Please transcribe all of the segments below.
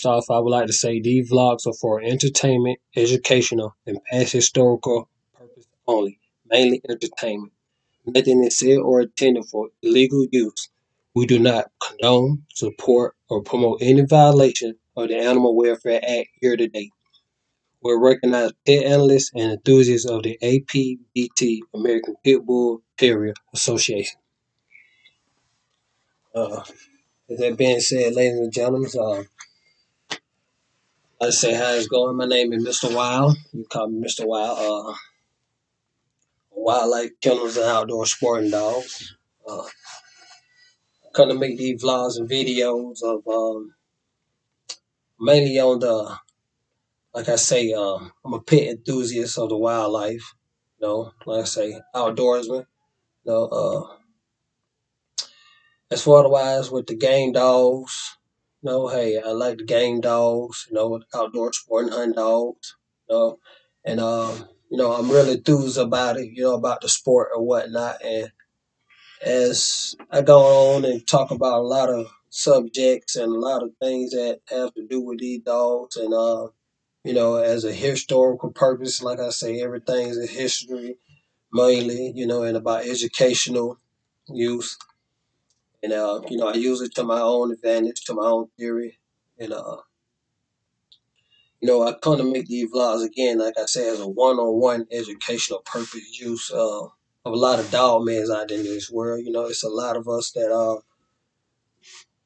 First off, I would like to say these vlogs are for entertainment, educational, and past historical purpose only, mainly entertainment. Nothing is said or intended for illegal use. We do not condone, support, or promote any violation of the Animal Welfare Act here today. We're recognized pet analysts and enthusiasts of the APBT, American Pit Bull Terrier Association. With that being said, ladies and gentlemen, let's say how it's going. My name is Mr. Wild. You call me Mr. Wild. WildLife, Kennels, and Outdoor Sporting Dogs. Uh, Come to make these vlogs and videos of mainly on the, like I say, I'm a pet enthusiast of the wildlife. Like I say, outdoorsman. You know, uh, as far as with the game dogs, hey, I like the game dogs. Outdoor sporting hunt dogs. You know, and I'm really enthused about it. About the sport or whatnot, and as I go on and talk about a lot of subjects and a lot of things that have to do with these dogs, and as a historical purpose, like I say, everything is a history mainly, and about educational use, and I use it to my own advantage, to my own theory, and I kind of make these vlogs again, like I say, as a one-on-one educational purpose use of a lot of dog mans out in this world. It's a lot of us that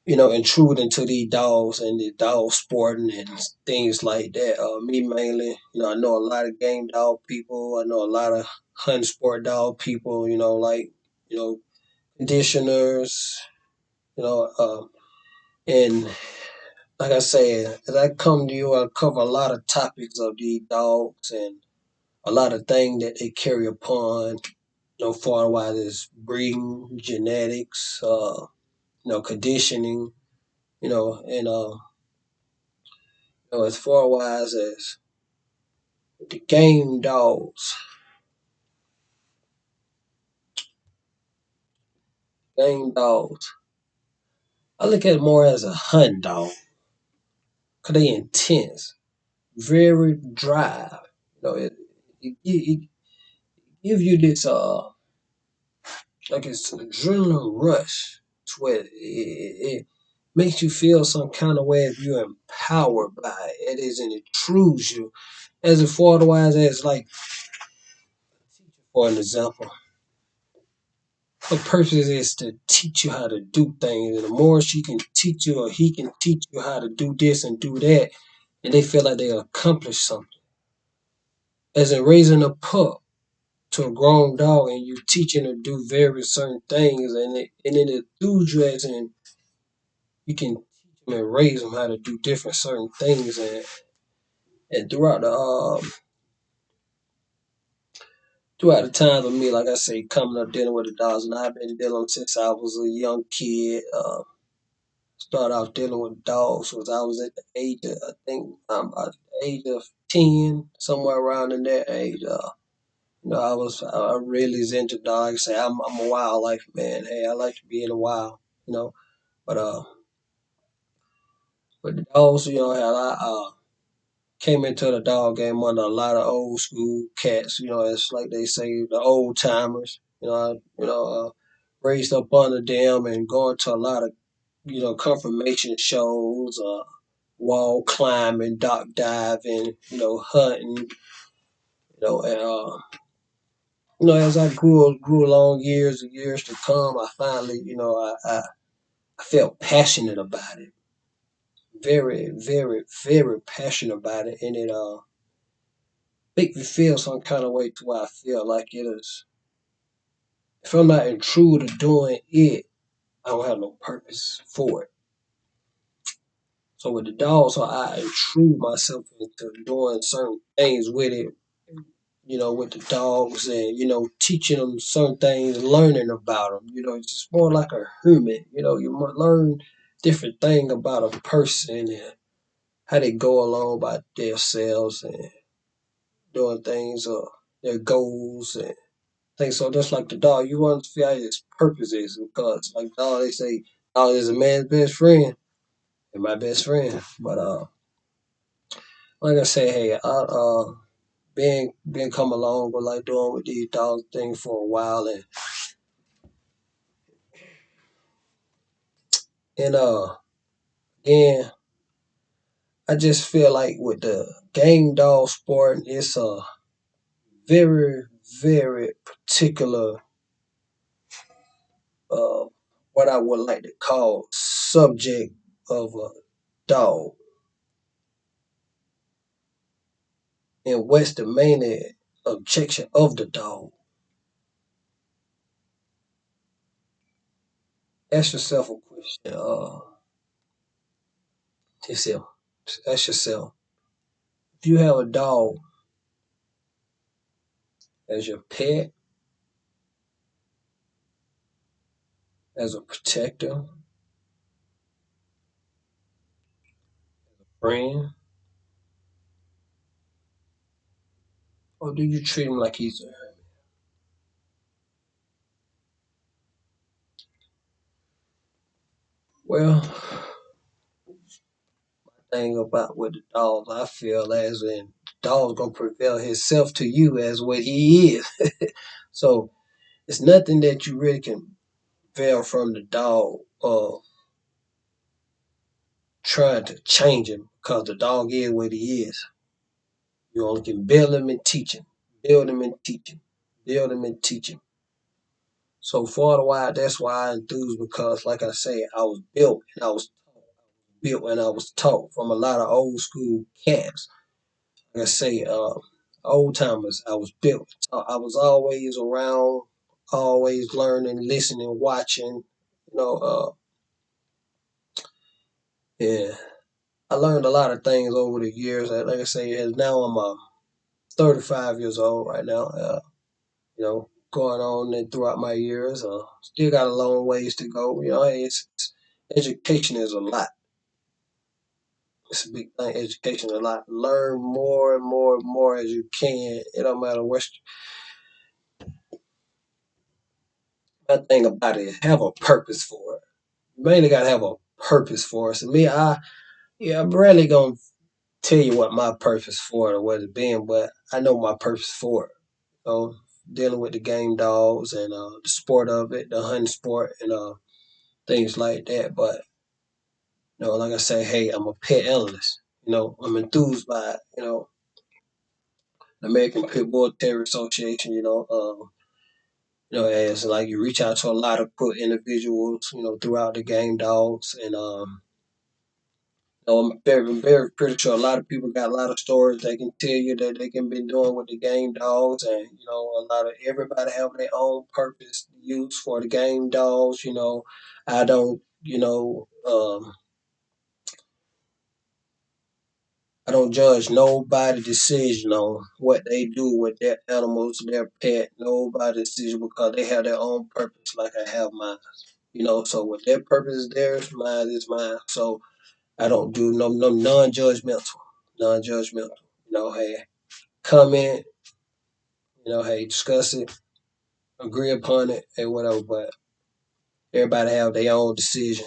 intrude into these dogs and the dog sporting and things like that. Me mainly, I know a lot of game dog people. I know a lot of hunt sport dog people. Like you know, conditioners. You know, and like I said, as I come to you, I cover a lot of topics of these dogs and a lot of things that they carry upon. Far as breeding, genetics, conditioning. And as far as the game dogs, I look at it more as a hunt dog, cause they intense, very drive. It give you this like it's adrenaline rush to where it makes you feel some kind of way if you're empowered by it. It is and it intrudes you. As far as like for an example. Her purpose is to teach you how to do things. And the more she can teach you or he can teach you how to do this and do that, and they feel like they accomplished something. As in raising a pup to a grown dog and you teaching her to do various certain things and it enthuses you as in you can teach them and raise them how to do different certain things and throughout the times of me, like I say, coming up dealing with the dogs, and I've been dealing since I was a young kid. Started out dealing with dogs was I was at the age of I think I'm about the age of 10, somewhere around in that age. I really is into dogs. Say I'm a wildlife man. Hey, I like to be in the wild. You know, but the dogs, I came into the dog game under a lot of old school cats. It's like they say the old timers. Raised up under them and going to a lot of confirmation shows, wall climbing, dock diving, hunting, and as I grew along years and years to come, I finally, I felt passionate about it, very, very, very passionate about it, and it make me feel some kind of way to where I feel like it is. If I'm not in true to doing it, I don't have no purpose for it. So with the dog, so I intrude myself into doing certain things with it, with the dogs and, teaching them certain things, learning about them. It's just more like a human. You must learn different thing about a person and how they go along by themselves and doing things or their goals and things. So just like the dog, you want to figure out his purpose is because like dog, they say dog is a man's best friend. and my best friend. But like I say, hey, I been come along with like doing with these dog things for a while, and again, I just feel like with the game dog sport, it's a very very particular uh what I would like to call subject of a dog, and what's the main objection of the dog. Ask yourself a question. Yourself. Ask yourself: if you have a dog as your pet, as a protector, friend, or do you treat him like he's a well? Thing about with the dogs, I feel as in the dog's gonna prevail himself to you as what he is. So it's nothing that you really can veil from the dog trying to change him because the dog is what he is. You only can build him and teach him, build him and teach him, build him and teach him. So for a while, that's why I enthused because, like I say, I was built and I was taught from a lot of old school cats. Like I say, old timers. I was built. I was always around, always learning, listening, watching. You know, yeah. I learned a lot of things over the years. Like I say, as now I'm 35 years old right now. Going on and throughout my years, still got a long ways to go. Hey, education is a lot. It's a big thing. Education is a lot. Learn more and more and more as you can. It don't matter what. My thing about it is have a purpose for it. You mainly gotta have a purpose for it. So me, I'm rarely gonna tell you what my purpose for it or what it's been, but I know my purpose for it. Dealing with the game dogs and the sport of it, the hunting sport, and things like that. But like I say, hey, I'm a pet analyst. I'm enthused by it. The American Pit Bull Terrier Association. As like you reach out to a lot of good individuals. Throughout the game dogs, and I'm very, very pretty sure a lot of people got a lot of stories they can tell you that they can be doing with the game dogs, and a lot of everybody have their own purpose use for the game dogs. I don't, I don't judge nobody's decision on what they do with their animals, their pet. Nobody's decision because they have their own purpose, like I have mine. So what their purpose is theirs, mine is mine. So I don't do no non-judgmental, non-judgmental. Hey, comment. Hey, discuss it, agree upon it, and whatever. But everybody have their own decision,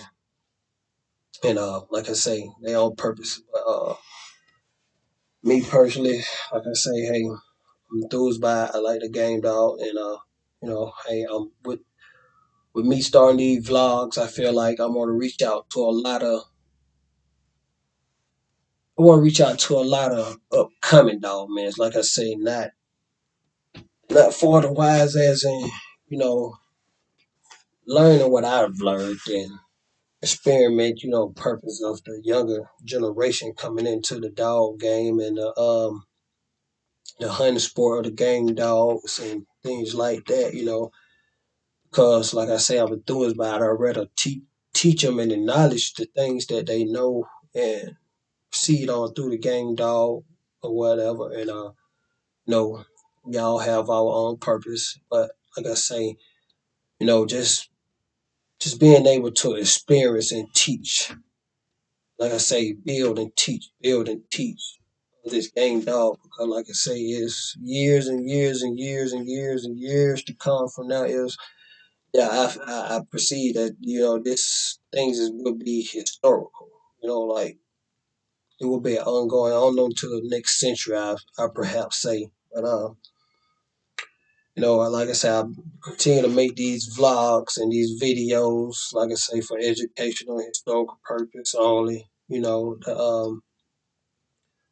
and like I say, their own purpose. But me personally, like I say, hey, I'm enthused by it. I like the game dog, and hey, with me starting these vlogs, I feel like I'm gonna reach out to a lot of. I want to reach out to a lot of upcoming dog men. Like I say, not for the wise, as in you know learning what I've learned and experiment, purpose of the younger generation coming into the dog game and the hunting sport of the game dogs and things like that, because like I say, I'm enthused by it. I'd rather teach them and acknowledge the things that they know and see it on through the game dog or whatever. And, we all have our own purpose. But like I say, just being able to experience and teach, like I say, build and teach this game dog. Because, like I say, it's years and years and years and years and years to come from now. Is yeah, I perceive that this things will be historical. like it will be an ongoing, I don't know, until the next century, I perhaps say. But like I said, I continue to make these vlogs and these videos, like I say, for educational and historical purpose only.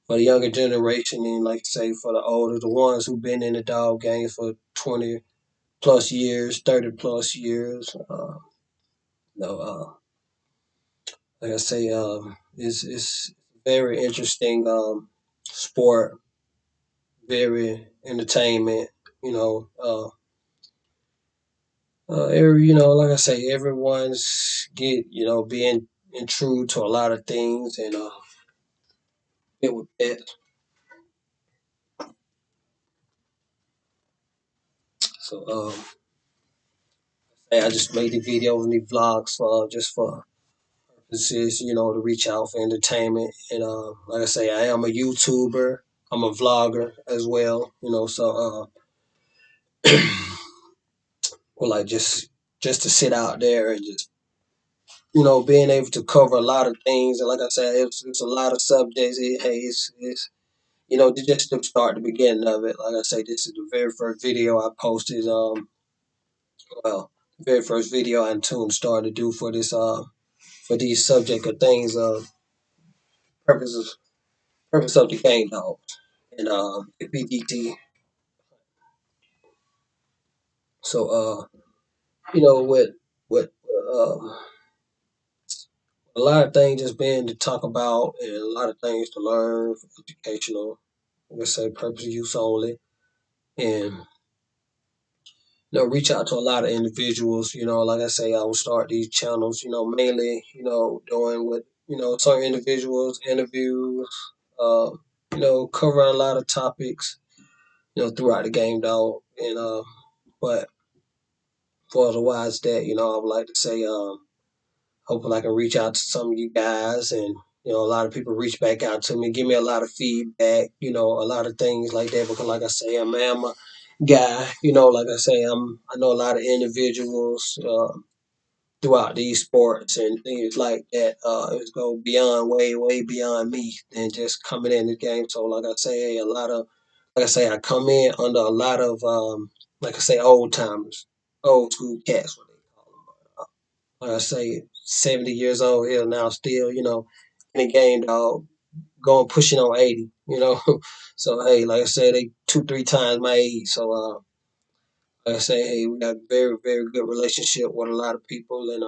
For the younger generation, and like I say, for the older, the ones who've been in the dog game for 20 plus years, 30 plus years. You know, uh, like I say, it's very interesting sport, very entertainment. You know, like I say, everyone's being intrude to a lot of things, and it with that. So I just made the videos and the vlogs for just for purposes, to reach out for entertainment. And like I say, I am a YouTuber. I'm a vlogger as well. So well, like just to sit out there and just being able to cover a lot of things. And like I said, it's a lot of subjects. It's just to start the beginning of it. Like I say, this is the very first video I posted. Well, the very first video I tuned started to do for this for these subject of things. Purposes purpose of the game dogs and APBT. So with um, a lot of things just being to talk about and a lot of things to learn, educational, let's say purpose use only, and reach out to a lot of individuals. Like I say, I will start these channels. Mainly doing with certain individuals, interviews, uh, covering a lot of topics. Throughout the game, dog, and but for otherwise that I would like to say hopefully I can reach out to some of you guys, and a lot of people reach back out to me, give me a lot of feedback, a lot of things like that. Because like I say, I'm a guy, like I say, I know a lot of individuals throughout these sports and things like that. It's go beyond, way beyond me than just coming in the game. So like I say, like I say, I come in under a lot of like I say, old timers, old school cats, what they call them. Like I say, 70 years old here now, still, in the game, dog, going pushing on 80. So hey, like I said, they 2, 3 times my age. So like I say, hey, we got a very good relationship with a lot of people, and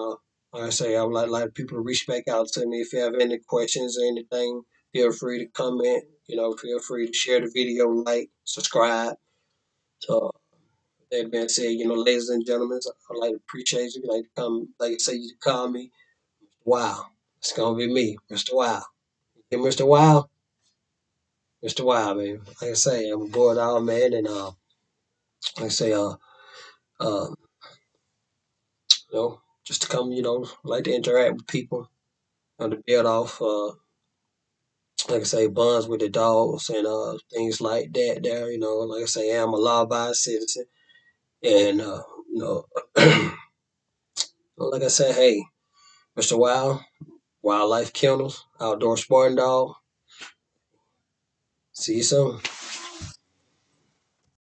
like I say, I would like a lot of people to reach back out to me if you have any questions or anything. Feel free to comment. Feel free to share the video, like, subscribe. So that being said, ladies and gentlemen, I'd like to appreciate you. Like to come, like I say, you call me. Wow, it's gonna be me, Mr. Wow. Hey, Mr. Wow, Mr. Wow, man. Like I say, I'm aboard all man, and like I say, uh, just to come, like to interact with people, to build off, like I say, bonds with the dogs and things like that. There, like I say, I'm a law-abiding citizen, and you know, like I say, hey, Mr. Wow, WildLife Kennels, outdoor sporting dog. See you soon.